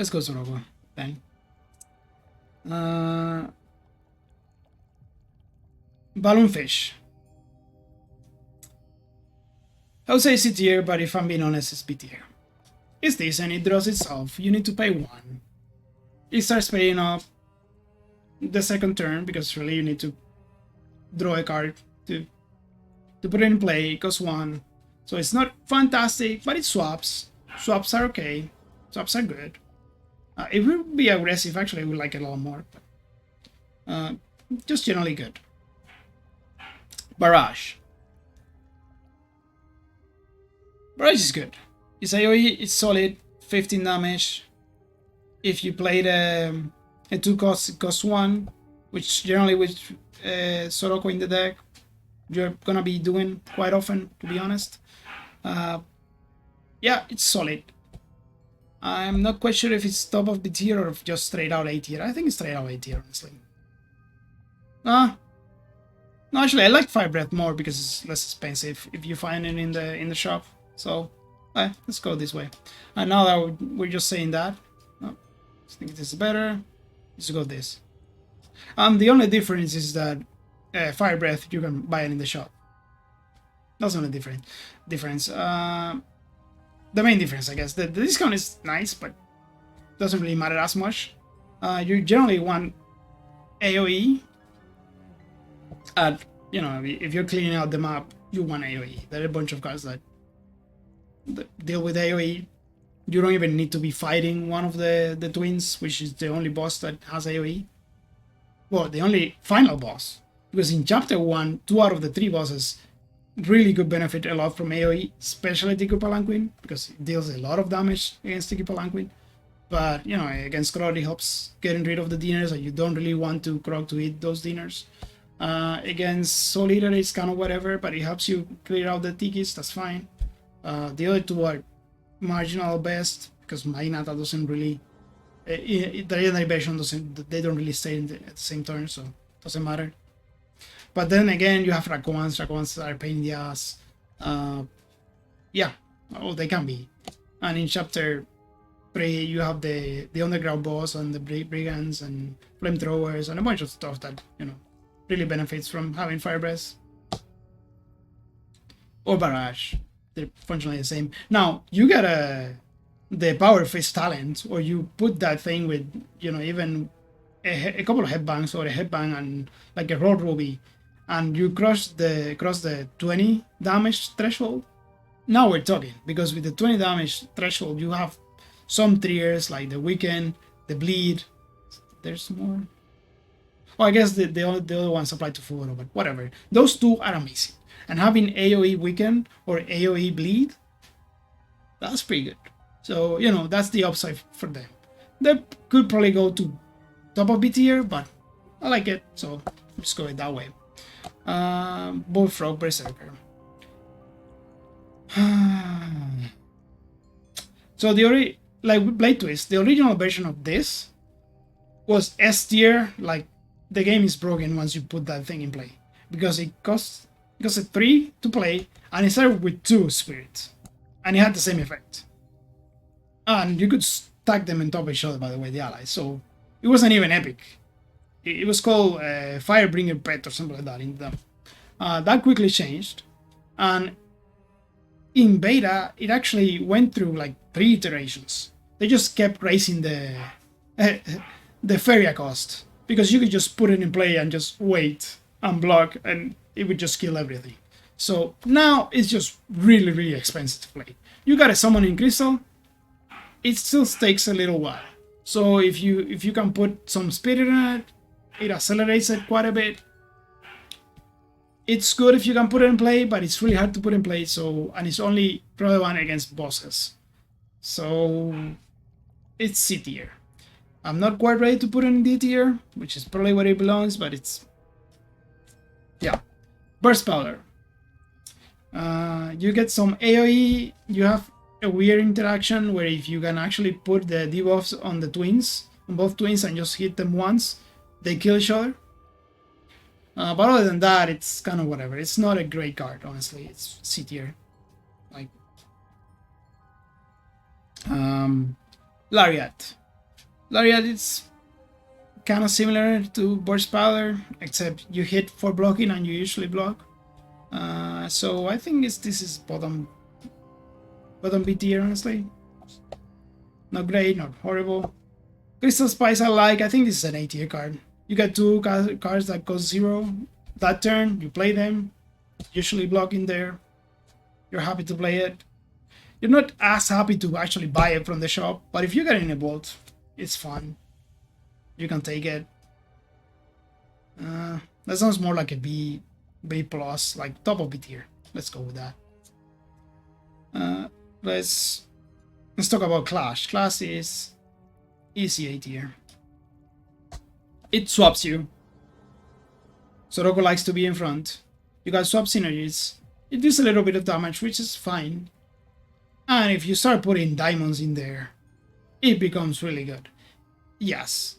Let's go Sorocco then. Balloonfish. I would say C tier, but if I'm being honest, it's B tier. It's decent, it draws itself, you need to pay 1. It starts paying up the second turn, because really you need to draw a card to put it in play. It costs 1. So it's not fantastic, but it swaps. Swaps are okay. Swaps are good. It would be aggressive, actually I would like it a lot more. But, just generally good. Barrage. Barrage is good. It's AoE, it's solid, 15 damage. If you played a 2 cost, it costs 1, which generally with Sorocco in the deck, you're gonna be doing quite often, to be honest. Yeah, it's solid. I'm not quite sure if it's top of the tier or if just straight out A tier. I think it's straight out A tier, honestly. No, actually, I like Fire Breath more because it's less expensive if you find it in the shop. So, let's go this way. And now that we're just saying that, I think this is better. Let's go this. The only difference is that Fire Breath you can buy it in the shop. That's the only difference. The main difference, I guess. The discount is nice, but doesn't really matter as much. You generally want AoE. If you're cleaning out the map, you want AoE. There are a bunch of cards that deal with AoE. You don't even need to be fighting one of the twins, which is the only boss that has AoE. Well, the only final boss. Because in Chapter 1, 2 out of the 3 bosses really could benefit a lot from AoE, especially Tiki Palanquin, because it deals a lot of damage against Tiki Palanquin. But, against Krog, it helps getting rid of the diners, and you don't really want to Krog to eat those diners. Against Soul Eater, it's kind of whatever, but it helps you clear out the Tikis, that's fine. The other 2 are marginal best, because Mainata doesn't really... the legendary version they don't really stay at the same turn, so it doesn't matter. But then again, you have Rakwans. Rakwans are a pain in the ass. They can be. And in Chapter 3, you have the Underground boss and the Brigands and Flamethrowers and a bunch of stuff that, really benefits from having Fire Breath. Or Barrage. They're functionally the same. Now, you get the Power Fist talent, or you put that thing with, even a couple of headbangs or a headbang and like a Road Ruby, and you cross the 20 damage threshold. Now we're talking, because with the 20 damage threshold, you have some triggers like the Weaken, the Bleed. There's more. Oh, I guess the other ones apply to Fugoro, but whatever. Those 2 are amazing. And having AoE Weaken or AoE Bleed, that's pretty good. So, that's the upside for them. They could probably go to top of B tier, but I like it, so just go it that way. Bullfrog Berserker. So Blade Twist, the original version of this was S tier. Like, the game is broken once you put that thing in play, because it costs 3 to play, and it started with 2 spirits, and it had the same effect. And you could stack them on top of each other, by the way, the allies. So it wasn't even epic. It was called Firebringer Pet or something like that in them. That quickly changed, and in beta it actually went through like 3 iterations. They just kept raising the Feria cost, because you could just put it in play and just wait and block, and it would just kill everything. So now it's just really, really expensive to play. You gotta summon in Crystal. It still takes a little while. So if you can put some spirit in it, it accelerates it quite a bit. It's good if you can put it in play, but it's really hard to put in play. And it's only relevant against bosses. So it's C tier. I'm not quite ready to put it in D tier, which is probably where it belongs, but it's... yeah. Burst Powder. You get some AoE. You have a weird interaction where if you can actually put the debuffs on the twins, on both twins, and just hit them once, they kill each other. But other than that, it's kind of whatever. It's not a great card, honestly. It's C tier. Like, Lariat. Lariat is kind of similar to Burst Powder, except you hit for blocking and you usually block. So I think this is bottom B tier, honestly. Not great, not horrible. Crystal Spice I like. I think this is an A tier card. You get two cards that cost 0 that turn. You play them, usually block in there. You're happy to play it. You're not as happy to actually buy it from the shop, but if you get in a bolt, it's fun. You can take it. That sounds more like a B plus, like top of B tier. Let's go with that. Let's talk about Clash. Clash is easy A tier. It swaps you. Sorocco likes to be in front. You got swap synergies. It does a little bit of damage, which is fine. And if you start putting diamonds in there, it becomes really good. Yes,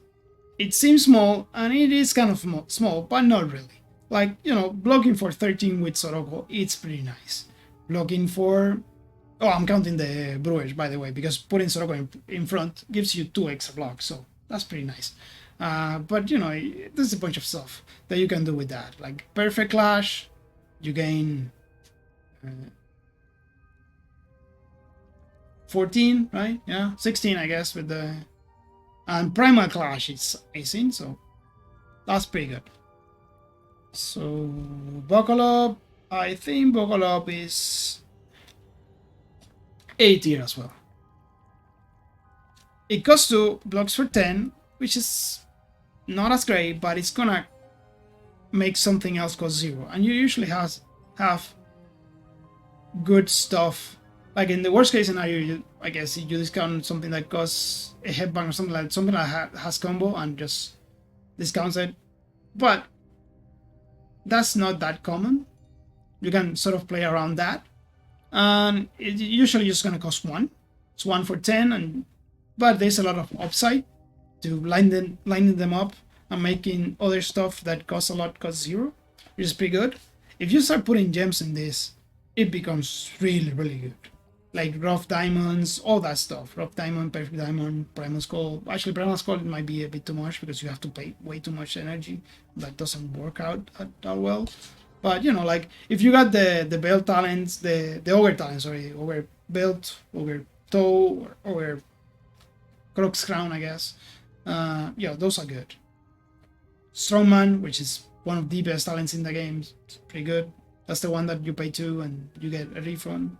it seems small, and it is kind of small, but not really. Like, you know, blocking for 13 with Sorocco, it's pretty nice. Blocking for... Oh, I'm counting the Brewers, by the way, because putting Sorocco in front gives you 2 extra blocks, so that's pretty nice. But, you know, there's a bunch of stuff that you can do with that. Like, Perfect Clash, you gain... 14, right? Yeah, 16, I guess, with the... And Primal Clash is 18, so that's pretty good. So, Buckle Up, I think Buckle Up is A tier as well. It costs 2 blocks for 10, which is not as great, but it's gonna make something else cost 0. And you usually have good stuff. Like in the worst case scenario, I guess you discount something that costs a headbang or something that has combo and just discounts it. But that's not that common. You can sort of play around that, and it's usually just gonna cost 1. It's 1 for 10, but there's a lot of upside to lining them up and making other stuff that costs a lot cost 0, which is pretty good. If you start putting gems in this, it becomes really, really good. Like rough diamonds, all that stuff. Rough diamond, perfect diamond, primal skull. Actually, primal skull might be a bit too much because you have to pay way too much energy. That doesn't work out that well. But you know, like if you got the belt talents, the ogre talents, sorry, ogre belt, ogre toe, ogre croc's crown, I guess. Yeah, those are good. Strongman, which is one of the best talents in the game, it's pretty good. That's the one that you pay 2 and you get a refund.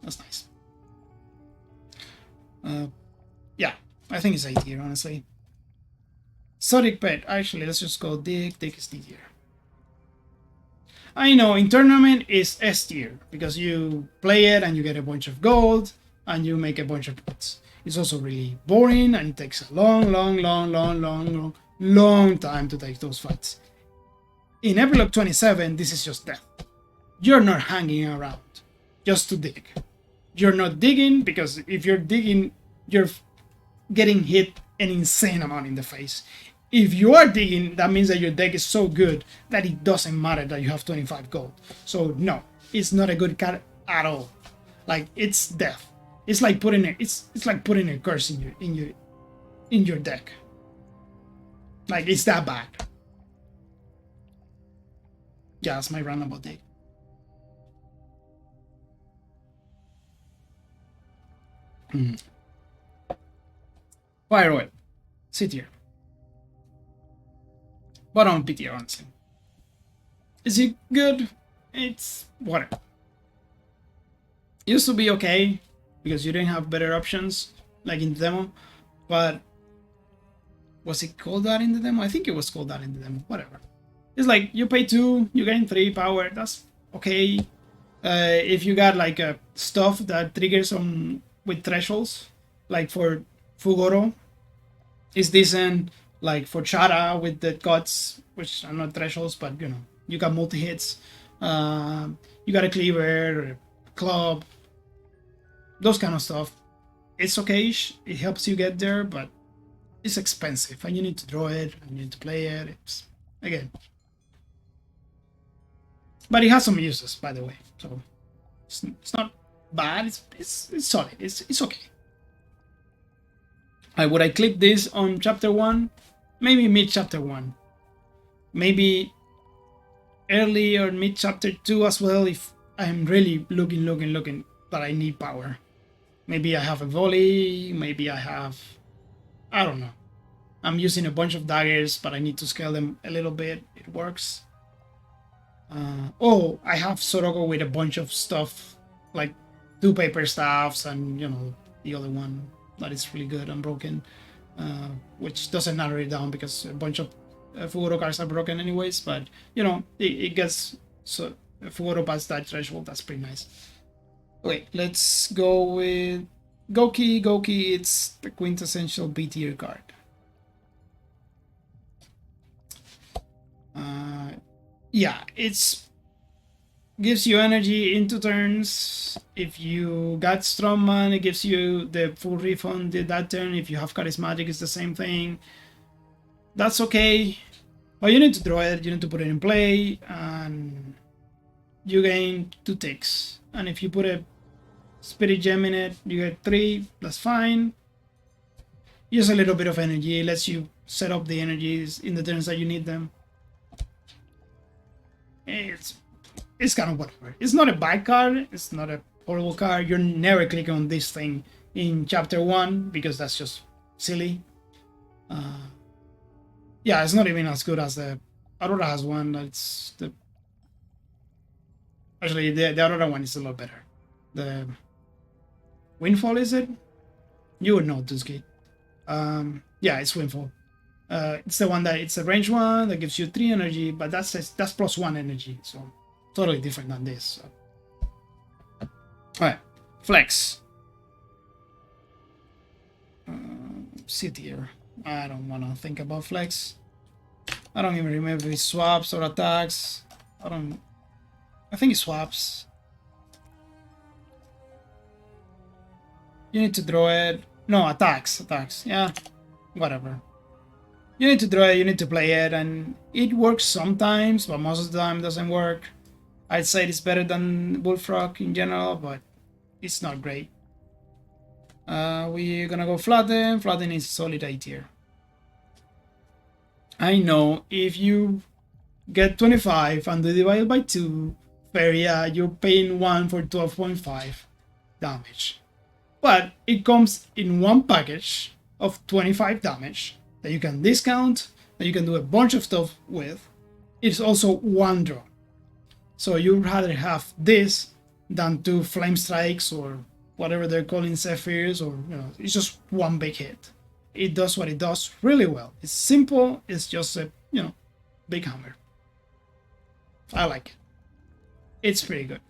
That's nice. Yeah, I think it's A tier, honestly. Exotic Pet, actually, let's just go Dig is D tier. I know, in tournament is S tier, because you play it and you get a bunch of gold, and you make a bunch of points. It's also really boring, and it takes a long time to take those fights. In Epilogue 27, this is just death. You're not hanging around just to dig. You're not digging, because if you're digging, you're getting hit an insane amount in the face. If you are digging, that means that your deck is so good that it doesn't matter that you have 25 gold. So no, it's not a good card at all. Like, it's death. It's like putting a curse in your deck. Like, it's that bad. Yeah, that's my roundabout dig. Fire Oil, C tier. Bottom B tier, honestly. Is it good? It's whatever. It used to be okay because you didn't have better options like in the demo, but was it called that in the demo? I think it was called that in the demo. Whatever. It's like you pay 2, you gain 3 power. That's okay. If you got like a stuff that triggers on with thresholds, like for Fugoro, it's decent. Like for Chara with the cuts, which are not thresholds, but you know, you got multi hits. You got a cleaver, a club, those kind of stuff. It's okay. It helps you get there, but it's expensive, and you need to draw it, and you need to play it. It's again, but it has some uses, by the way. So it's not bad. It's solid. It's okay. Would I click this on chapter 1? Maybe mid chapter 1. Maybe early or mid chapter 2 as well if I'm really looking that I need power. Maybe I have a volley, maybe I don't know. I'm using a bunch of daggers, but I need to scale them a little bit. It works. Oh, I have Sorocco with a bunch of stuff, like 2 paper staffs and, the other one that is really good and broken, which doesn't narrow it down because a bunch of Fugoro cards are broken anyways, but, it gets so Fugoro past that threshold. That's pretty nice. Okay, let's go with Goki. Goki, it's the quintessential B tier card. Yeah, it's gives you energy into turns. If you got Strongman, it gives you the full refund that turn. If you have Charismatic, it's the same thing. That's okay. But you need to draw it, you need to put it in play, and you gain 2 ticks. And if you put a Spirit Gem in it, you get 3, that's fine. Use a little bit of energy, it lets you set up the energies in the turns that you need them. It's kind of whatever. It's not a bad card, it's not a horrible card. You're never clicking on this thing in chapter 1 because that's just silly. Yeah, it's not even as good as the Aurora has one. That's the actually the Aurora one is a lot better. The Windfall, is it? You would know, Tuski. Yeah, it's Windfall. It's the one that it's a range one that gives you 3 energy, but that's +1 energy, so totally different than this. So. Alright, Flex. C tier. I don't want to think about Flex. I don't even remember if it swaps or attacks. I think it swaps. You need to draw it. No, attacks. Yeah, whatever. You need to draw it, you need to play it, and it works sometimes, but most of the time it doesn't work. I'd say it's better than Bullfrog in general, but it's not great. We're gonna go Flatten. Flatten is solid A tier. I know if you get 25 and divide by 2, fair, yeah, you're paying 1 for 12.5 damage. But it comes in one package of 25 damage that you can discount, that you can do a bunch of stuff with. It's also 1 draw. So you'd rather have this than 2 flame strikes or whatever they're calling Zephyrs, or it's just 1 big hit. It does what it does really well. It's simple, it's just a big hammer. I like it. It's pretty good.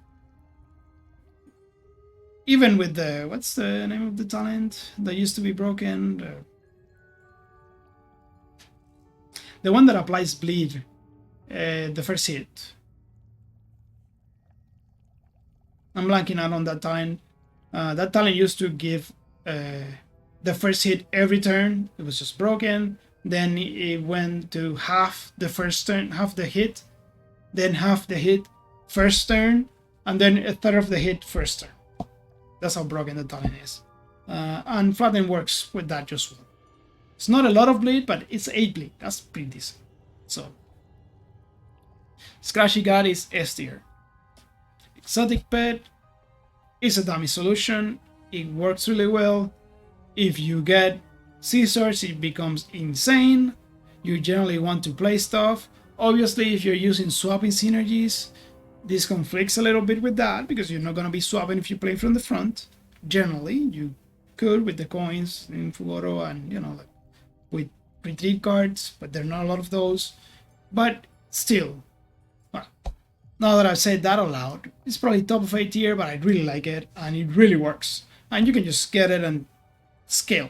Even with the, what's the name of the talent that used to be broken? The one that applies bleed, the first hit. I'm blanking out on that talent. That talent used to give the first hit every turn. It was just broken. Then it went to half the first turn, half the hit, then half the hit first turn, and then a third of the hit first turn. That's how broken the talent is. And Flatten works with that just well. It's not a lot of bleed, but it's 8 bleed. That's pretty decent. So, Scratchy God is S tier. Exotic Pet is a dummy solution. It works really well. If you get scissors, it becomes insane. You generally want to play stuff. Obviously, if you're using swapping synergies, this conflicts a little bit with that because you're not going to be swapping if you play from the front. Generally, you could with the coins in Fugoro and, like with retreat cards, but there are not a lot of those. But still, well, now that I've said that out loud, it's probably top of A tier, but I really like it and it really works. And you can just get it and scale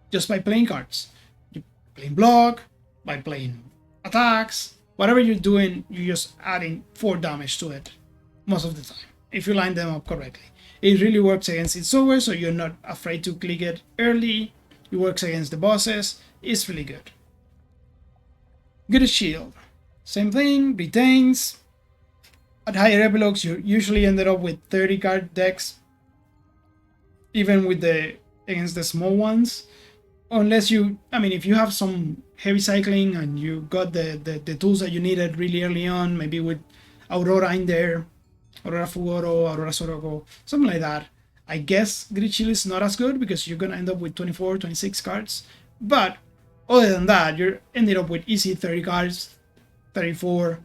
just by playing cards. You're playing block, by playing attacks, whatever you're doing, you're just adding 4 damage to it most of the time if you line them up correctly. It really works against its over, so you're not afraid to click it early. It works against the bosses. It's really good. Good shield. Same thing, retains. At higher epilogues, you usually ended up with 30 card decks, even with against the small ones. unless you, I mean, if you have some heavy cycling and you got the tools that you needed really early on, maybe with Aurora in there, Aurora Fugoro, Aurora Sorocco, something like that. I guess Grid Shield is not as good because you're gonna end up with 24, 26 cards. But other than that, you're ending up with easy 30 cards, 34,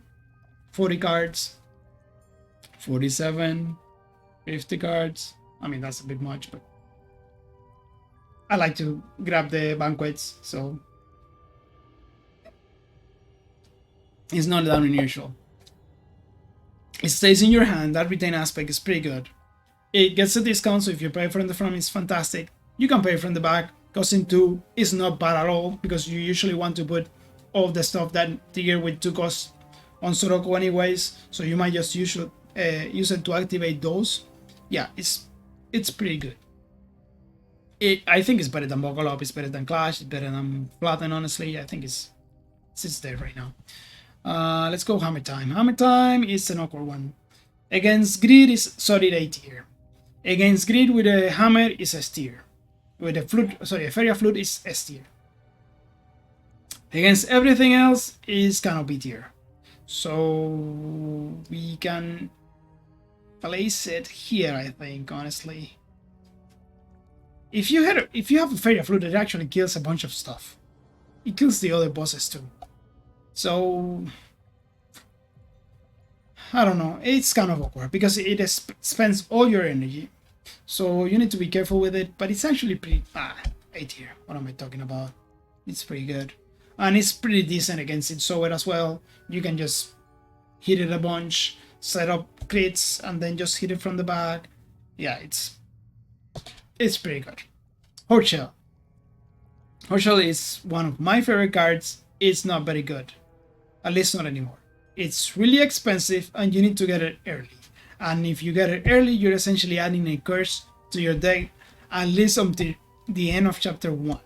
40 cards, 47, 50 cards. I mean, that's a bit much, but I like to grab the banquets, so it's not that unusual. It stays in your hand. That retain aspect is pretty good. It gets a discount, so if you pay from the front, it's fantastic. You can pay from the back. Costing 2 is not bad at all, because you usually want to put all the stuff that trigger with 2 costs on Sorocco anyways, so you might just use it to activate those. Yeah, it's pretty good. I think it's better than Buckle Up, it's better than Clash, it's better than Flatten, honestly. I think it's there right now. Let's go Hammer Time. Hammer Time is an awkward one. Against Grid is solid A tier. Against Grid with a Hammer is S tier. With a flute, sorry, a Feria Flute is S tier. Against everything else is kind of B tier. So we can place it here, I think, honestly. If you have a Feria Flute, it actually kills a bunch of stuff. It kills the other bosses too. So I don't know. It's kind of awkward because it spends all your energy. So you need to be careful with it. But it's actually pretty A tier. What am I talking about? It's pretty good. And it's pretty decent against it so as well. You can just hit it a bunch, set up crits, and then just hit it from the back. Yeah, it's pretty good. Horchel. Horchel is one of my favorite cards. It's not very good. At least not anymore. It's really expensive and you need to get it early. And if you get it early, you're essentially adding a curse to your deck at least until the end of chapter 1.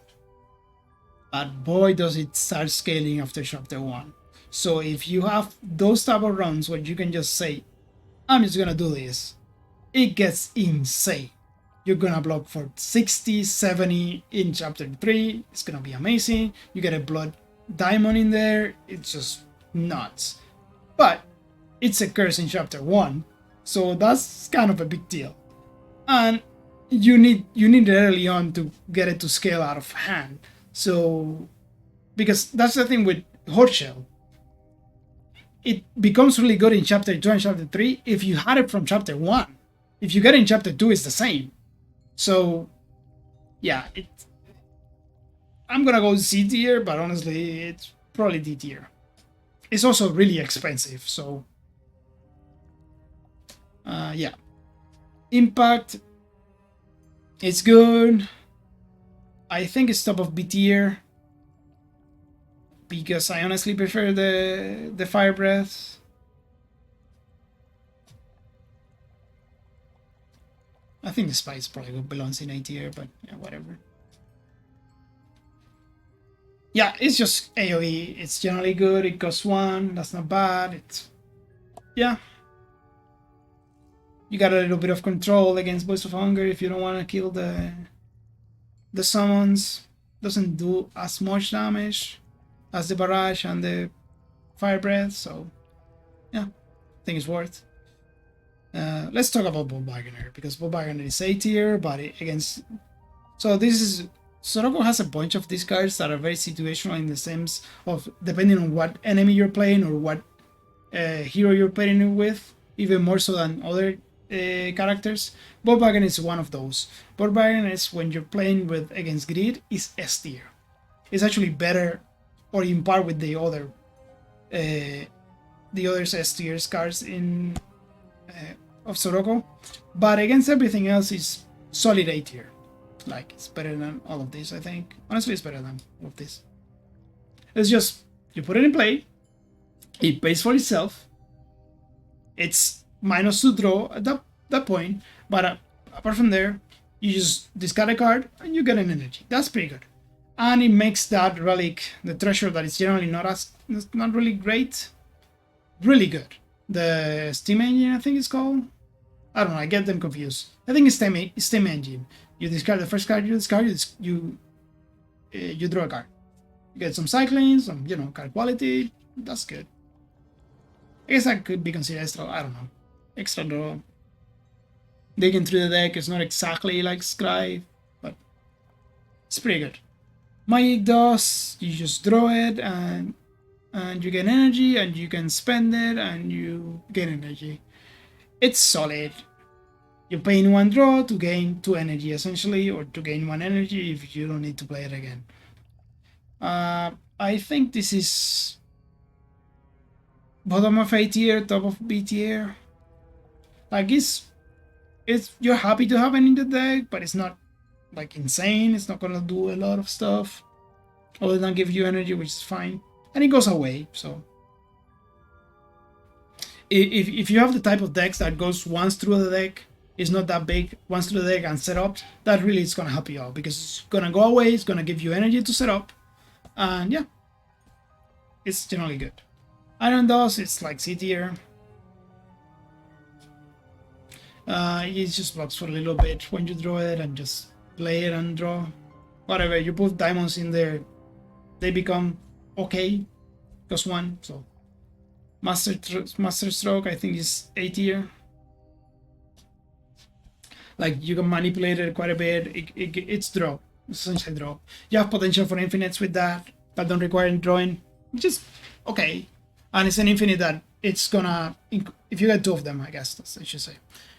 But boy does it start scaling after chapter 1. So if you have those type of runs where you can just say, I'm just gonna do this, it gets insane. You're gonna block for 60, 70 in chapter 3. It's gonna be amazing. You get a blood diamond in there. It's just nuts. But it's a curse in chapter 1, so that's kind of a big deal. And you need it early on to get it to scale out of hand. So because that's the thing with Horchel. It becomes really good in chapter 2 and chapter 3 if you had it from chapter 1. If you get it in chapter 2, it's the same. So yeah, I'm gonna go C tier, but honestly, it's probably D tier. It's also really expensive, so yeah. Impact, it's good. I think it's top of B tier because I honestly prefer the Fire Breath. I think the Spice probably belongs in A tier, but yeah, whatever. Yeah, it's just AoE. It's generally good. It costs 1. That's not bad. Yeah. You got a little bit of control against Voice of Hunger if you don't want to kill the summons. Doesn't do as much damage as the Barrage and the Fire Breath, so yeah, I think it's worth. Let's talk about Bow Bargainer, because Bow Bargainer is A tier, but against... So this is... Sorocco has a bunch of these cards that are very situational in the sense of depending on what enemy you're playing or what hero you're pairing it with, even more so than other characters. Bow Bargainer is one of those. Bow Bargainer is when you're playing with against Grid is S tier. It's actually better or in par with the other S tier cards in of Sorocco, but against everything else is solid A tier. Like, it's better than all of this, I think. Honestly, it's better than all of this. It's just, you put it in play, it pays for itself, it's -2 draw at that point, but apart from there, you just discard a card and you get an energy. That's pretty good. And it makes that relic, the treasure that is generally not really great, really good. The Steam Engine, I think it's called. I don't know, I get them confused. I think it's Steam Engine. You discard the first card you discard, you you draw a card. You get some cycling, some card quality. That's good. I guess that could be considered extra. I don't know. Extra draw. Digging through the deck is not exactly like Scribe, but it's pretty good. Magic Dust, you just draw it and you get energy and you can spend it and you gain energy. It's solid. You're paying 1 draw to gain 2 energy essentially, or to gain 1 energy if you don't need to play it again. I think this is bottom of A tier, top of B tier. Like it's you're happy to have it in the deck, but it's not like insane. It's not gonna do a lot of stuff other than give you energy, which is fine, and it goes away. So if you have the type of decks that goes once through the deck, it's not that big, once through the deck and set up, that really is gonna help you out because it's gonna go away. It's gonna give you energy to set up, and yeah, it's generally good. Iron Dust, it's like C tier. It just blocks for a little bit when you draw it and just play it and draw. Whatever, you put diamonds in there, they become okay. +1, so Master Stroke, I think, is A tier. Like, you can manipulate it quite a bit. It's draw. It's essentially draw. You have potential for infinites with that don't require drawing. Just okay. And it's an infinite that it's gonna... If you get 2 of them, I guess that's what I should say.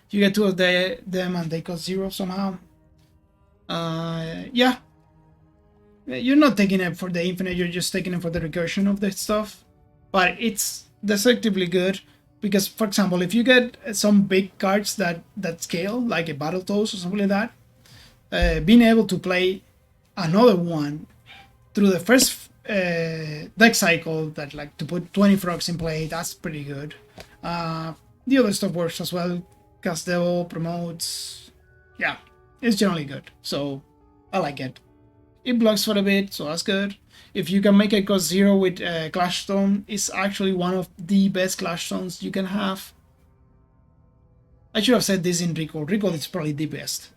If you get 2 of them and they cost 0 somehow. Yeah. You're not taking it for the infinite, you're just taking it for the recursion of the stuff. But it's deceptively good. Because, for example, if you get some big cards that scale, like a Battletoads or something like that, being able to play another one through the first deck cycle, that like to put 20 frogs in play, that's pretty good. The other stuff works as well. Cast Devil, promotes. Yeah, it's generally good. So, I like it. It blocks for a bit, so that's good. If you can make it cost 0 with Clash Stone, it's actually one of the best Clash Stones you can have. I should have said this in Recall. Recall is probably the best.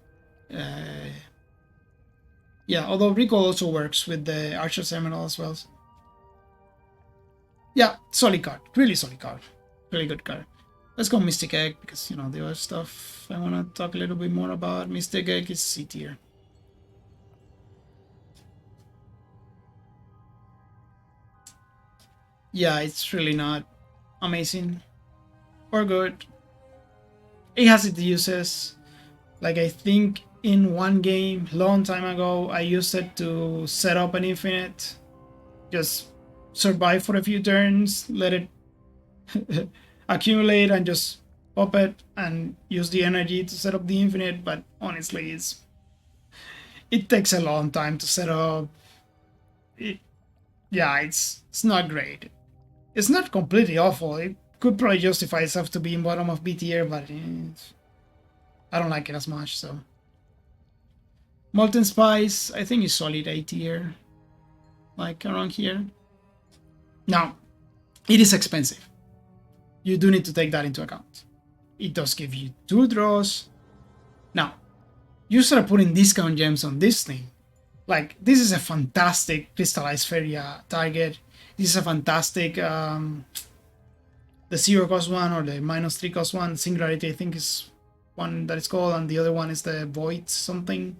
Yeah, although Recall also works with the Archer Seminole as well. Yeah, solid card. Really solid card. Really good card. Let's go Mystic Egg, because, the other stuff I want to talk a little bit more about. Mystic Egg is C tier. Yeah, it's really not amazing or good. It has its uses. Like, I think in one game, long time ago, I used it to set up an infinite. Just survive for a few turns, let it accumulate and just pop it and use the energy to set up the infinite. But honestly, it takes a long time to set up. It's not great. It's not completely awful. It could probably justify itself to be in bottom of B tier, but I don't like it as much, so. Molten Spice, I think is solid A tier. Like, around here. Now, it is expensive. You do need to take that into account. It does give you 2 draws. Now, you start putting discount gems on this thing. Like, this is a fantastic Crystallized Feria target. This is a fantastic, the 0 cost one or the -3 cost one. Singularity, I think, is one that it's called, and the other one is the Void something.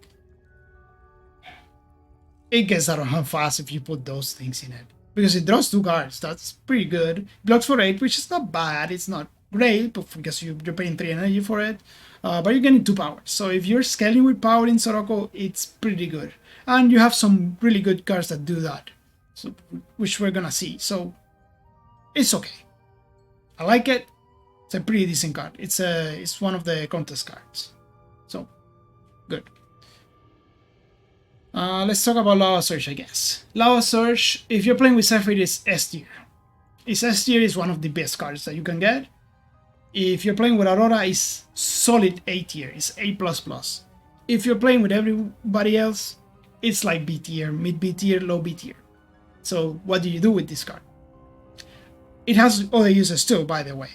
It gets out of hand fast if you put those things in it. Because it draws 2 cards, that's pretty good. Blocks for 8, which is not bad. It's not great, but because you're paying 3 energy for it. But you're getting 2 powers. So if you're scaling with power in Sorocco, it's pretty good. And you have some really good cards that do that. So, which we're gonna see. So it's okay. I like it. It's a pretty decent card. It's one of the contest cards. So good. Let's talk about Lava Surge, I guess. Lava Surge, if you're playing with Zephyr, is S tier. S tier is one of the best cards that you can get. If you're playing with Aurora, it's solid A tier. It's A++. If you're playing with everybody else, it's like B tier, mid B tier, low B tier. So what do you do with this card? It has other uses too, by the way.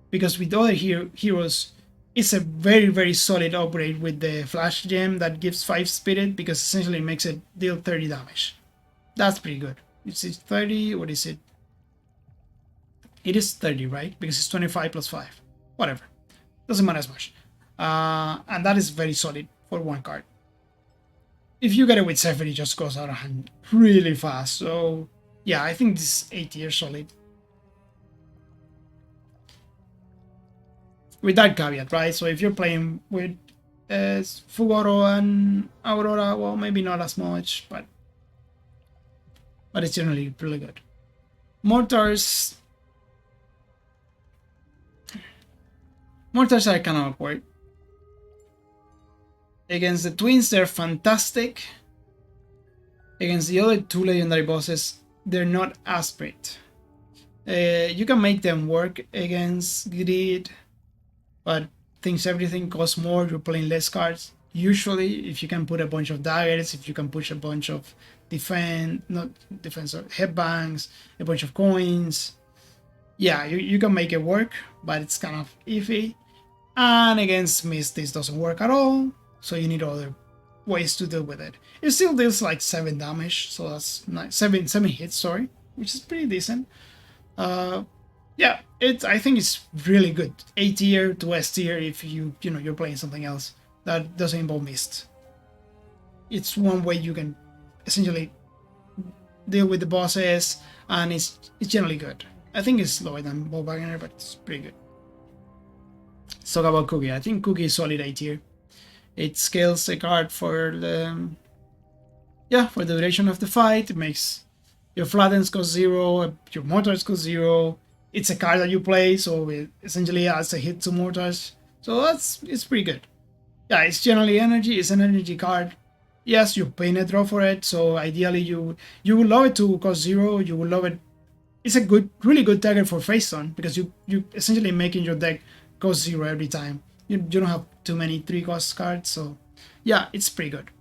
Because with other heroes, it's a very, very solid upgrade with the flash gem that gives 5 spirit, because essentially it makes it deal 30 damage. That's pretty good. Is it 30? What is it? It is 30, right? Because it's 25 plus 5. Whatever. Doesn't matter as much. And that is very solid for one card. If you get it with Zephyr, it just goes out of hand really fast. So, yeah, I think this is 8 tier solid. With that caveat, right? So if you're playing with Fugoro and Aurora, well, maybe not as much, but it's generally really good. Mortars are kind of awkward. Against the twins, they're fantastic. Against the other 2 legendary bosses, they're not as great. You can make them work against Greed, but everything costs more, you're playing less cards. Usually, if you can put a bunch of daggers, if you can push a bunch of headbangs, a bunch of coins, yeah, you can make it work, but it's kind of iffy. And against Mist, this doesn't work at all, so you need other ways to deal with it. It still deals like 7 damage, so that's nice. 7 hits, sorry, which is pretty decent. Yeah, I think it's really good. A tier to S tier if you're playing something else that doesn't involve Mist. It's one way you can essentially deal with the bosses, and it's generally good. I think it's lower than Ballbagger, but it's pretty good. Let's talk about Cookie. I think Cookie is solid A tier. It scales a card for the duration of the fight. It makes your flattens cost 0, your mortars cost 0. It's a card that you play, so it essentially adds a hit to mortars. So it's pretty good. Yeah, it's generally energy. It's an energy card. Yes, you're paying a draw for it, so ideally you would love it to cost 0. You would love it. It's a really good target for face on, because you essentially making your deck cost 0 every time. You don't have too many 3-cost cards, so yeah, it's pretty good.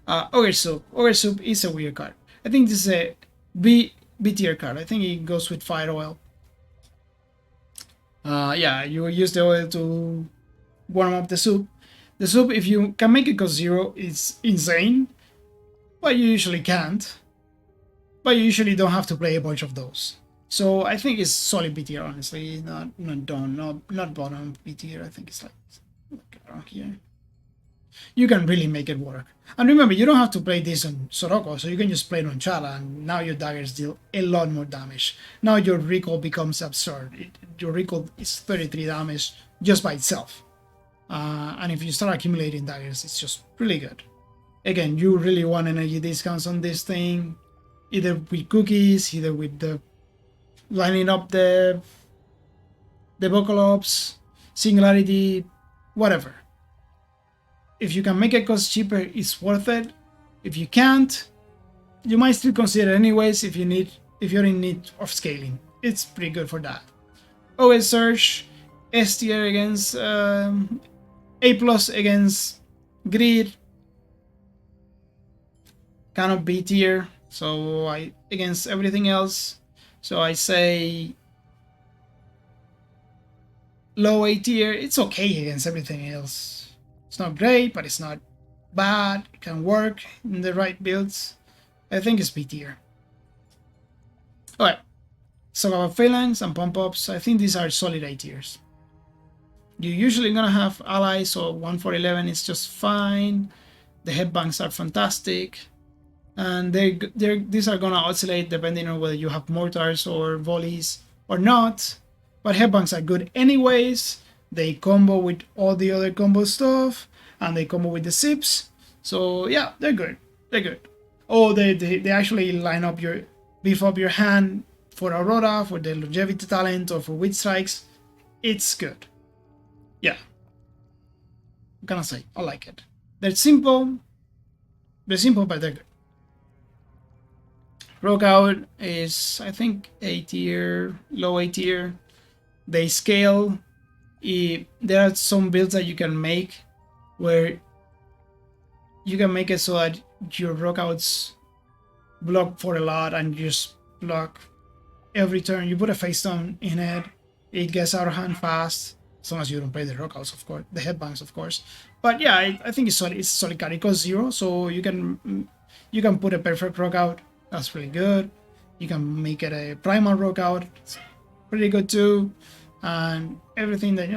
Ogre Soup. Ogre Soup is a weird card. I think this is a B tier card. I think it goes with Fire Oil. Yeah, you use the oil to warm up the soup. The soup, if you can make it cost 0, it's insane, but you usually can't. But you usually don't have to play a bunch of those. So I think it's solid B tier, honestly. Not bottom B tier. I think it's like around here. You can really make it work. And remember, you don't have to play this on Sorocco, so you can just play it on Chala, and now your daggers deal a lot more damage. Now your recall becomes absurd. Your recall is 33 damage just by itself. And if you start accumulating daggers, it's just really good. Again, you really want energy discounts on this thing, either with cookies, either with the lining up the vocal ops, singularity, whatever. If you can make it cost cheaper, it's worth it. If you can't, you might still consider it anyways if you're in need of scaling. It's pretty good for that. OS Surge, S tier against A plus against Greed, kind of B tier. So against everything else. So I say low A tier. It's okay against everything else. It's not great, but it's not bad. It can work in the right builds. I think it's B tier. Alright. So about phalanx and pump ups, I think these are solid A tiers. You're usually gonna have allies, so 1 for 11 is just fine. The headbangs are fantastic. And these are gonna oscillate depending on whether you have mortars or volleys or not. But headbangs are good anyways. They combo with all the other combo stuff, and they combo with the sips. So yeah, they're good. They're good. Oh, they actually line up beef up your hand for Aurora, for the longevity talent, or for witch strikes. It's good. Yeah. I'm gonna say I like it. They're simple. They're simple, but they're good. Rogue Out is, I think, A tier, low A tier. They scale. There are some builds that you can make where you can make it so that your Rogue Outs block for a lot and you just block every turn. You put a face down in it, it gets out of hand fast. as long as you don't play the rockouts, of course, the headbangs, of course. But yeah, I think it's solid. It's a solid card. It costs 0, so you can put a perfect rockout. That's really good. You can make it a primal rockout. It's pretty good too. And everything that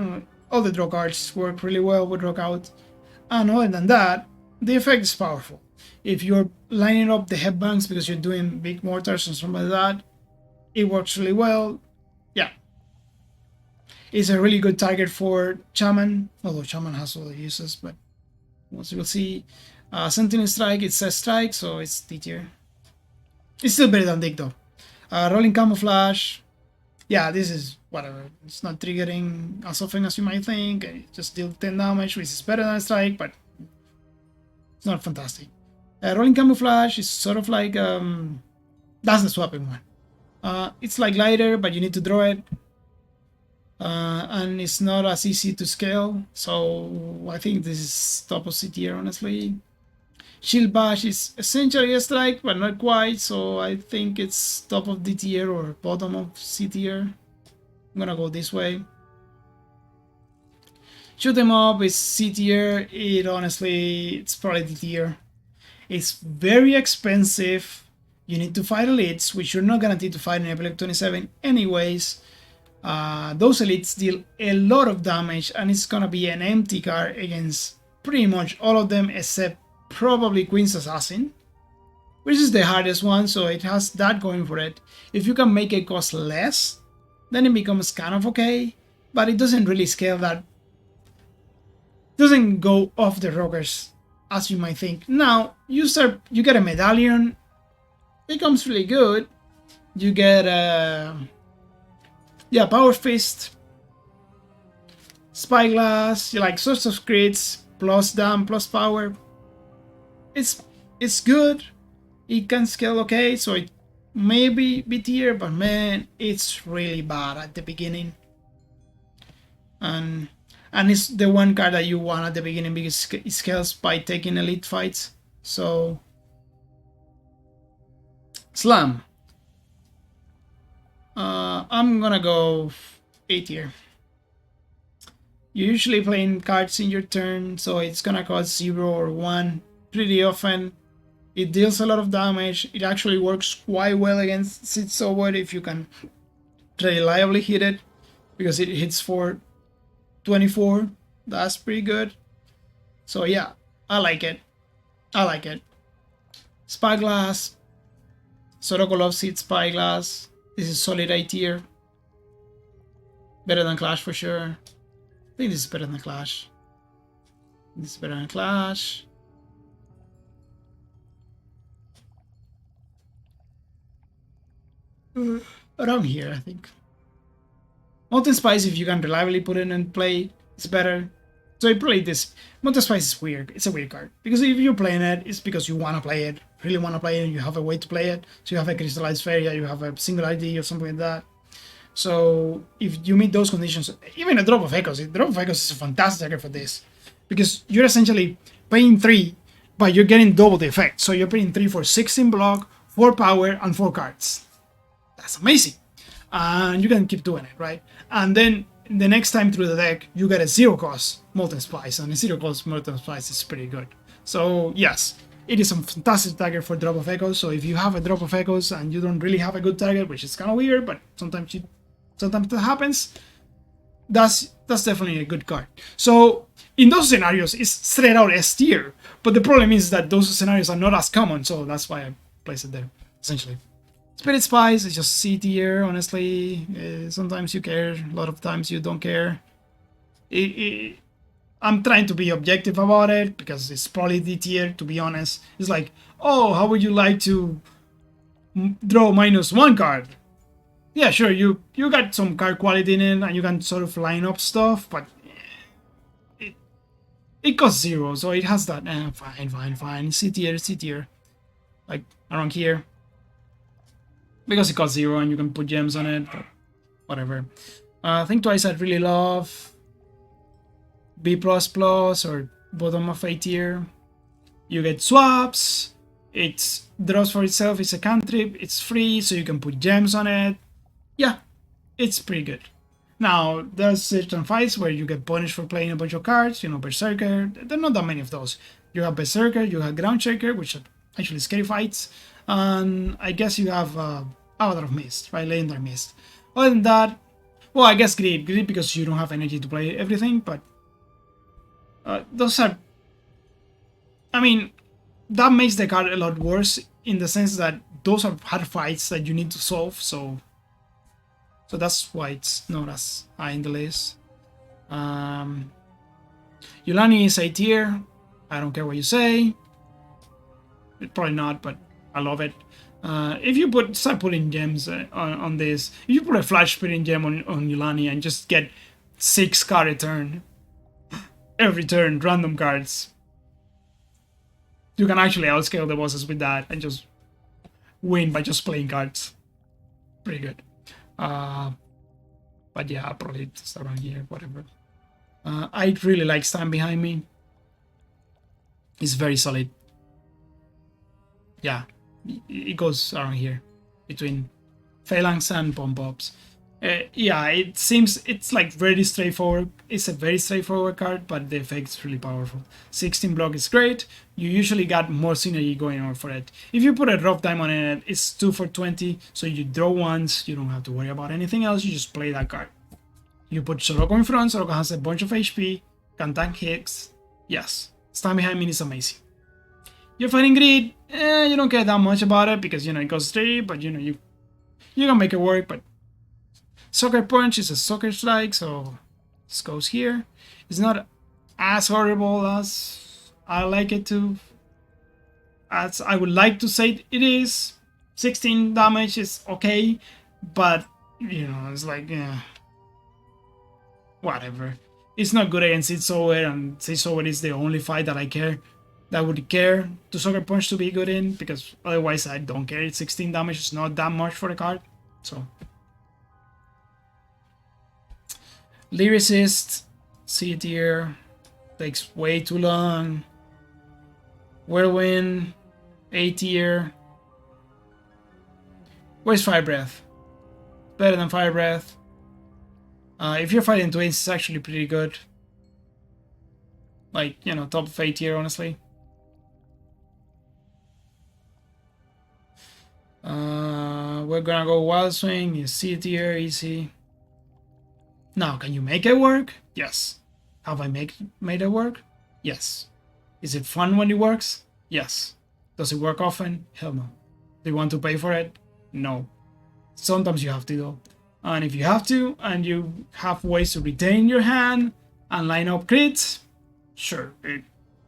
all the draw cards work really well with rockout. And other than that, the effect is powerful. If you're lining up the headbangs because you're doing big mortars and something like that, it works really well. Yeah. It's a really good target for Shaman, although Shaman has other uses, but once we'll see. Sentinel Strike, it's a strike, so it's D tier. It's still better than Dick though. Rolling Camouflage, yeah, this is whatever. It's not triggering as often as you might think. It just deal 10 damage, which is better than a strike, but it's not fantastic. Rolling Camouflage is sort of like that's the swapping one. It's like lighter, but you need to draw it. And it's not as easy to scale, so I think this is top of C tier, honestly. Shield Bash is essentially a strike, but not quite, so I think it's top of D tier or bottom of C tier. I'm gonna go this way. Shoot 'em up is C tier. It's probably D tier. It's very expensive. You need to fight elites, which you're not guaranteed to fight in Epilogue 27 anyways. Those elites deal a lot of damage, and it's gonna be an empty card against pretty much all of them except probably Queen's Assassin, which is the hardest one, so it has that going for it. If you can make it cost less, then it becomes kind of okay, but it doesn't really scale that. Doesn't go off the rockers as you might think. Now you get a medallion, becomes really good. You get Power Fist, Spyglass, you like sorts of crits, plus dam, plus power. It's good. It can scale okay, so it may be B tier, but man, it's really bad at the beginning. And it's the one card that you want at the beginning because it scales by taking elite fights. So Slam. I'm gonna go A tier. You're usually playing cards in your turn, so it's gonna cost 0 or 1 pretty often. It deals a lot of damage. It actually works quite well against Sid Soulwood if you can reliably hit it, because it hits for 24. That's pretty good. So yeah, I like it. Spyglass. Sorocco loves its Spyglass. This is solid A tier. Better than Clash for sure. I think this is better than Clash. This is better than Clash. Around here, I think. Molten Spice, if you can reliably put it in play, it's better. So I played this. Molten Spice is weird. It's a weird card. Because if you're playing it, it's because you want to play it. Really want to play it, and you have a way to play it. So you have a Crystallized Feria, you have a single ID or something like that. So if you meet those conditions, even a Drop of Echoes is a fantastic target for this. Because you're essentially paying 3, but you're getting double the effect. So you're paying 3 for 16 block, 4 power, and 4 cards. That's amazing. And you can keep doing it, right? And then the next time through the deck, you get a 0 cost Molten Spice, and a 0 cost Molten Spice is pretty good. So yes, it is a fantastic target for Drop of Echoes. So if you have a Drop of Echoes and you don't really have a good target, which is kind of weird, but sometimes that happens, that's definitely a good card. So in those scenarios, it's straight out S tier. But the problem is that those scenarios are not as common, so that's why I place it there, essentially. Spirit Spice is just C tier, honestly. Sometimes you care, a lot of times you don't care. I'm trying to be objective about it, because it's probably D tier, to be honest. It's like, oh, how would you like to draw -1 card? Yeah, sure, you got some card quality in it, and you can sort of line up stuff, but it costs 0, so it has that. Fine. C tier. Like, around here. Because it costs 0 and you can put gems on it, but whatever. Think Twice I'd really love. B++ or bottom of A tier. You get swaps. It draws for itself. It's a cantrip. It's free, so you can put gems on it. Yeah, it's pretty good. Now, there's certain fights where you get punished for playing a bunch of cards, you know, Berserker. There are not that many of those. You have Berserker, you have Ground Shaker, which are actually scary fights, and I guess you have Avatar of Mist, right? Legendary Mist. Other than that, well, I guess Greed. Greed because you don't have energy to play everything, but those are... I mean, that makes the card a lot worse in the sense that those are hard fights that you need to solve, so that's why it's not as high in the list. Yulani is A tier. I don't care what you say. Probably not, but I love it. If you start putting gems on this, if you put a flash spinning gem on Yulani and just get 6 card a turn, every turn, random cards, you can actually outscale the bosses with that and just win by just playing cards. Pretty good. But yeah, I'll probably just around here, whatever. I really like Stand Behind Me. It's very solid. Yeah, it goes around here between Phalanx and Bomb Pops. Yeah, it seems it's like very straightforward. It's a very straightforward card, but the effect's really powerful. 16 block is great. You usually got more synergy going on for it. If you put a Rough Diamond in it, it's 2 for 20, so you draw once, you don't have to worry about anything else, you just play that card. You put Sorocco in front, Sorocco has a bunch of HP, can tank hits. Yes, Stand Behind Me is amazing. You're fighting Greed, you don't care that much about it because, you know, it goes 3, but, you know, you can make it work, but Sucker Punch is a Sucker Strike, so this goes here. It's not as horrible as I like it to. As I would like to say it is. 16 damage is okay, but, you know, it's like, whatever. It's not good against Sitsower, and Sitsower is the only fight that I would care to Sucker Punch to be good in, because otherwise I don't care. It's 16 damage, it's not that much for the card, so. Lyricist, C tier, takes way too long. Whirlwind, A tier. Where's Fire Breath? Better than Fire Breath. If you're fighting twins, it's actually pretty good. Like, you know, top of A tier, honestly. We're gonna go Wild Swing, is C tier, easy. Now, can you make it work? Yes. Have I made it work? Yes. Is it fun when it works? Yes. Does it work often? Hell no. Do you want to pay for it? No. Sometimes you have to though. And if you have to, and you have ways to retain your hand and line up crits, sure.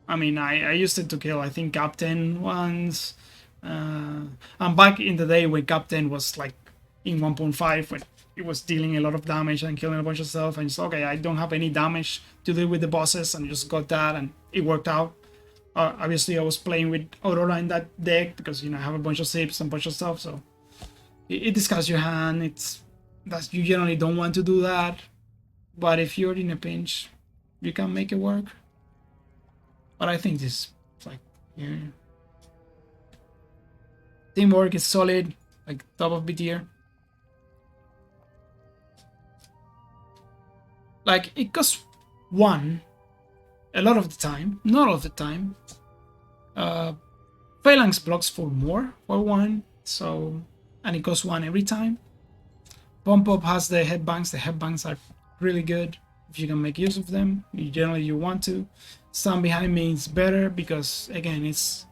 I mean, I used it to kill, I think, Captain once. And back in the day when Captain was like in 1.5, when it was dealing a lot of damage and killing a bunch of stuff, and it's okay, I don't have any damage to do with the bosses, and just got that, and it worked out. Obviously, I was playing with Aurora in that deck because, you know, I have a bunch of sips and a bunch of stuff, so it discards your hand. You generally don't want to do that, but if you're in a pinch, you can make it work. But I think this, like, yeah. Teamwork is solid, like top of B tier. Like, it costs 1 a lot of the time, not all of the time. Phalanx blocks for more for 1, so, and it costs 1 every time. Pump Up has the headbangs. The headbangs are really good if you can make use of them. Generally, you want to. Stand Behind Me is better because, again, it's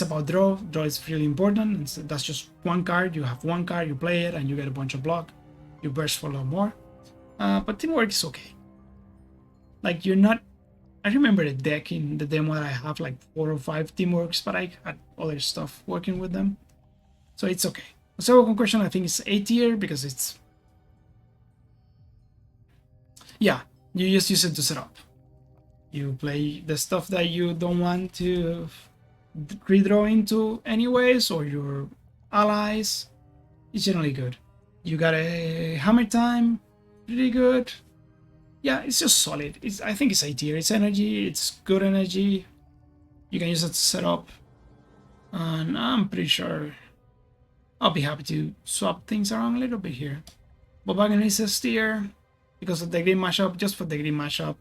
about draw. Draw is really important. That's just 1 card. You have 1 card, you play it, and you get a bunch of block. You burst for a lot more. But Teamwork is okay. Like, you're not... I remember a deck in the demo that I have like 4 or 5 Teamworks, but I had other stuff working with them. So it's okay. So Concussion, I think, is A tier because it's... Yeah, you just use it to set up. You play the stuff that you don't want to redraw into anyways, or your allies. It's generally good. You got a Hammer Time, pretty good. Yeah, it's just solid. I think it's A tier. It's energy, it's good energy. You can use it to set up. And I'm pretty sure I'll be happy to swap things around a little bit here. Bobagan is S tier. because of the green mashup. Just for the green mashup,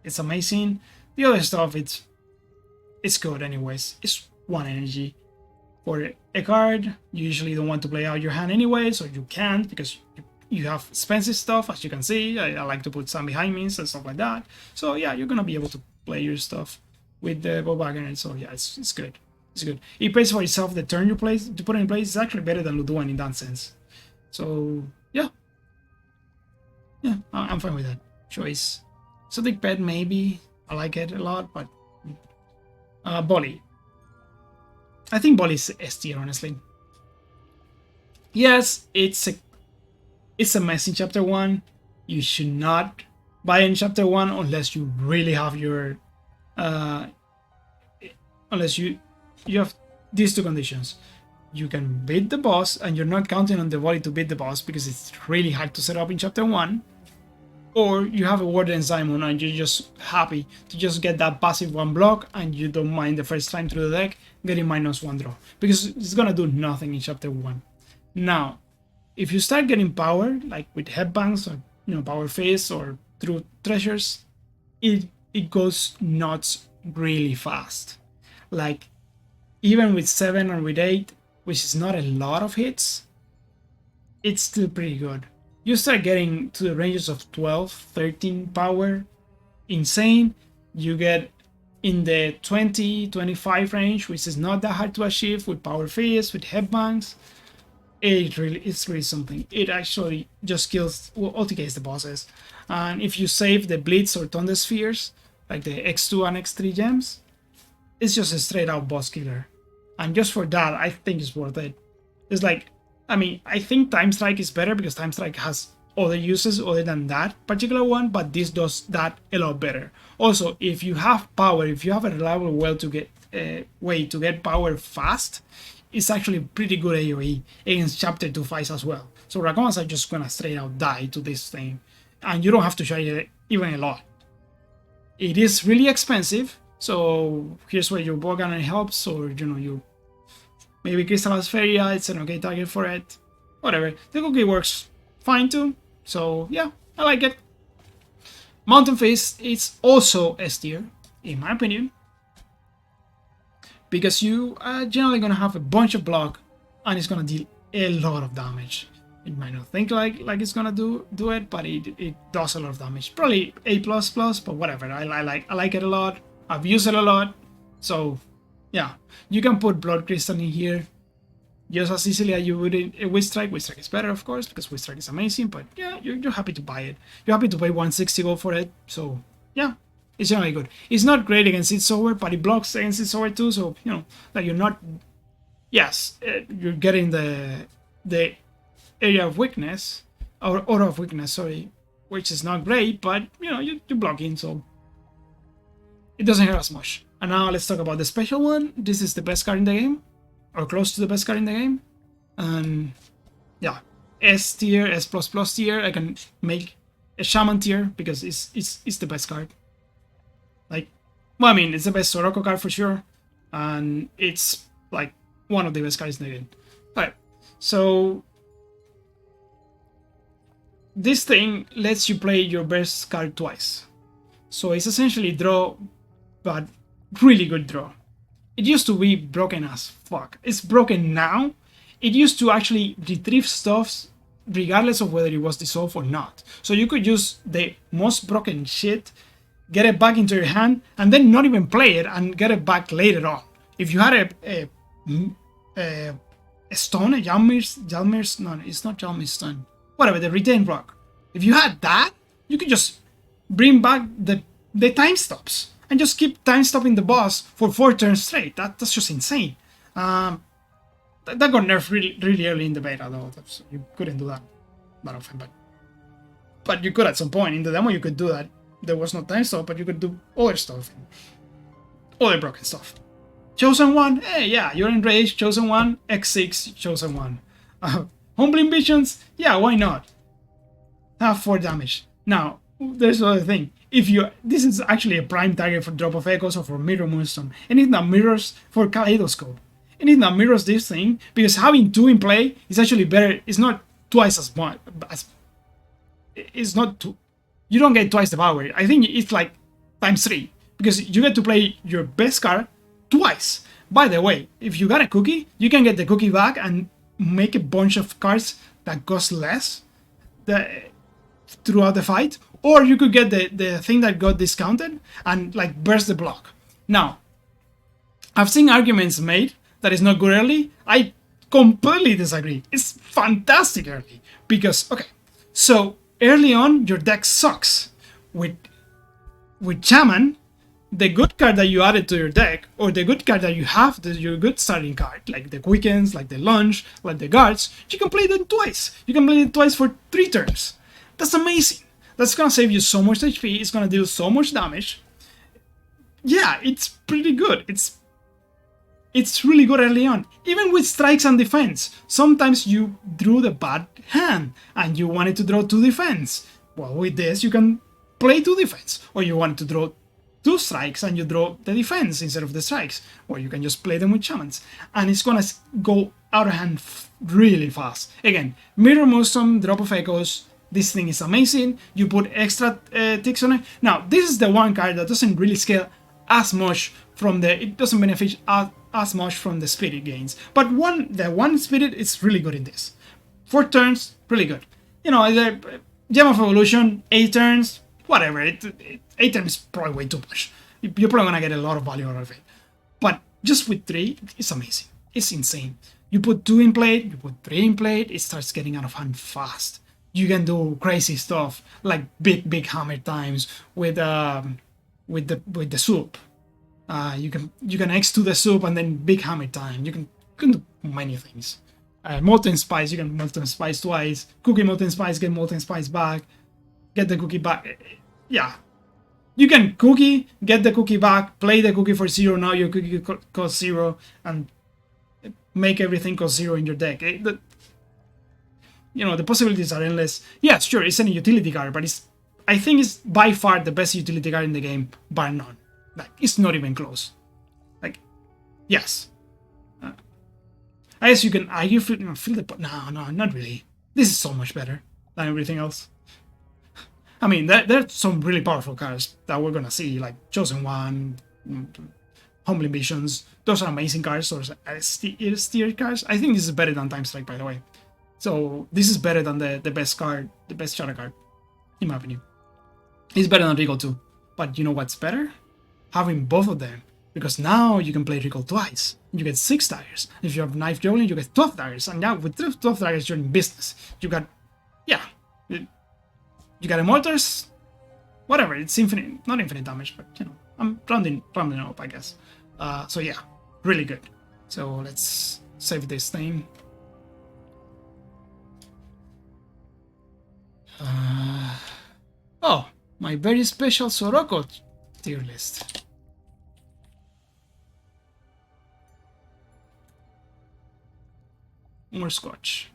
it's amazing. The other stuff, it's good anyways. It's 1 energy for a card. You usually don't want to play out your hand anyways, or you can't because you have expensive stuff, as you can see. I like to put some behind me and stuff like that. So yeah, you're gonna be able to play your stuff with the Bob Wagner. So yeah, it's good. It's good. It pays for itself the turn you place to put it in place. It's actually better than Luduan in that sense. So yeah, I'm fine with that choice. Exotic pet maybe. I like it a lot, but Bolly. I think Bolly is S tier, honestly. Yes, it's a mess in chapter 1. You should not buy in chapter 1 unless you really have your unless you have these 2 conditions. You can beat the boss and you're not counting on the body to beat the boss because it's really hard to set up in chapter 1. Or you have a Warden Simon and you're just happy to just get that passive 1 block and you don't mind the first time through the deck getting -1 draw. Because it's gonna do nothing in chapter 1. Now, if you start getting power, like with headbangs or power face or through treasures, it goes nuts really fast. Like even with 7 or with 8, which is not a lot of hits, it's still pretty good. You start getting to the ranges of 12, 13 power, insane. You get in the 20, 25 range, which is not that hard to achieve with power fist, with headbangs. It's really something. It actually just kills, well, OTKs the bosses. And if you save the Blitz or Thunder Spheres, like the X2 and X3 gems, it's just a straight out boss killer. And just for that, I think it's worth it. It's like, I mean, I think Time Strike is better because Time Strike has other uses other than that particular one, but this does that a lot better. Also, if you have power, if you have a reliable way to get power fast, it's actually pretty good AoE against chapter 2 fights as well. So Rakomas are just gonna straight out die to this thing, and you don't have to charge it even a lot. It is really expensive, so here's where your Bogan helps, or you maybe Crystal Aspheria, it's an okay target for it. Whatever. The cookie works fine too. So yeah, I like it. Mountain Face is also S tier, in my opinion. Because you are generally gonna have a bunch of block and it's gonna deal a lot of damage. It might not think like it's gonna do it, but it does a lot of damage. Probably A++, but whatever. I like it a lot. I've used it a lot. So yeah, you can put Blood Crystal in here just as easily as you would in a Wind Strike. Wind Strike is better, of course, because Wind Strike is amazing, but yeah, you're happy to buy it. You're happy to pay 160 gold for it, so yeah, it's generally good. It's not great against its over, but it blocks against its over too, so like you're not. Yes, you're getting the area of weakness, or aura of weakness, sorry, which is not great, but you're blocking, so it doesn't hurt as much. And now let's talk about the special one. This is the best card in the game, or close to the best card in the game. And yeah, S tier, S++ tier. I can make a Shaman tier because it's the best card. Like, well, I mean, it's the best Sorocco card for sure, and it's like one of the best cards in the game. Alright, so this thing lets you play your best card twice. So it's essentially draw, but really good draw. It used to be broken as fuck. It's broken now. It used to actually retrieve stuff regardless of whether it was dissolved or not. So you could use the most broken shit, get it back into your hand, and then not even play it and get it back later on. If you had a stone, a Jalmir's, no, it's not Jalmir's stone. Whatever, the retain rock. If you had that, you could just bring back the time stops and just keep time stopping the boss for 4 turns straight. That's just insane. That got nerfed really early in the beta though. You couldn't do that often, but you could at some point in the demo. You could do that. There was no time stop, but you could do other stuff, other broken stuff. Chosen One, hey, yeah, you're enraged. Chosen One, X6, Chosen One. Humbling Visions, yeah, why not? Have 4 damage. Now, there's another thing. This is actually a prime target for Drop of Echoes or for Mirror Moonstone. Anything that mirrors for Kaleidoscope. Anything that mirrors this thing, because having 2 in play is actually better. It's not twice as much. It's not you don't get twice the power. I think it's like ×3 because you get to play your best card twice. By the way, if you got a cookie, you can get the cookie back and make a bunch of cards that cost less throughout the fight, or you could get the thing that got discounted and like burst the block. Now, I've seen arguments made that it's not good early. I completely disagree. It's fantastic early because, okay, so early on your deck sucks. With Shaman, the good card that you added to your deck, or the good card that you have, your good starting card, like the Quickens, like the Lunge, like the Guards, you can play them twice. You can play it twice for 3 turns. That's amazing. That's gonna save you so much HP. It's gonna deal so much damage. Yeah, it's pretty good. It's really good early on. Even with strikes and defense. Sometimes you drew the bad hand and you wanted to draw 2 defense. Well, with this you can play 2 defense. Or you want to draw 2 strikes and you draw the defense instead of the strikes. Or you can just play them with Shamans. And it's gonna go out of hand really fast. Again, Mirror Moonstone, Drop of Echoes. This thing is amazing. You put extra ticks on it. Now, this is the one card that doesn't really scale as much from it doesn't benefit as much from the spirit gains. But the one spirit is really good in this. 4 turns, really good. You know, the Gem of Evolution, 8 turns, whatever. 8 turns is probably way too much. You're probably gonna get a lot of value out of it. But just with 3, it's amazing. It's insane. You put 2 in play, you put 3 in play, it starts getting out of hand fast. You can do crazy stuff like big hammer times with the soup. You can X2 the soup and then big hammer time. You can do many things. Molten Spice, you can Molten Spice twice. Cookie Molten Spice, get Molten Spice back. Get the cookie back. Yeah. You can cookie, get the cookie back, play the cookie for 0, now your cookie costs 0, and make everything cost 0 in your deck. You know, the possibilities are endless. Yeah, sure, it's a utility card, but I think it's by far the best utility card in the game, bar none. Like, it's not even close. Like, yes. I guess you can argue, feel the... No, not really. This is so much better than everything else. I mean, there's some really powerful cards that we're gonna see, like Chosen One, Humbling Visions. Those are amazing cards, or tier cards. I think this is better than Time Strike, by the way. So this is better than the best card, the best shadow card, in my opinion. It's better than Recall too. But you know what's better? Having both of them. Because now you can play Recall twice. You get 6 daggers. If you have Knife Javelin, you get 12 daggers. And now with 12 daggers, you're in business. You got, yeah. You got Immortals. Whatever, it's infinite, not infinite damage, but you know, I'm rounding up, I guess. So yeah, really good. So let's save this thing. Oh, my very special Sorocco tier list. More scotch.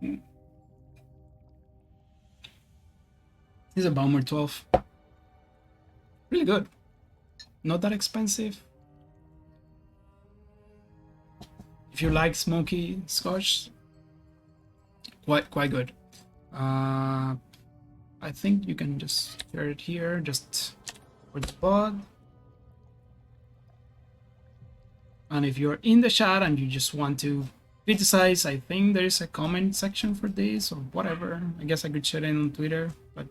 This is a Baumer 12. Really good. Not that expensive. If you like smoky scotch, quite good. I think you can just share it here, just for the pod. And if you're in the chat and you just want to criticize, I think there is a comment section for this or whatever. I guess I could share it on Twitter, but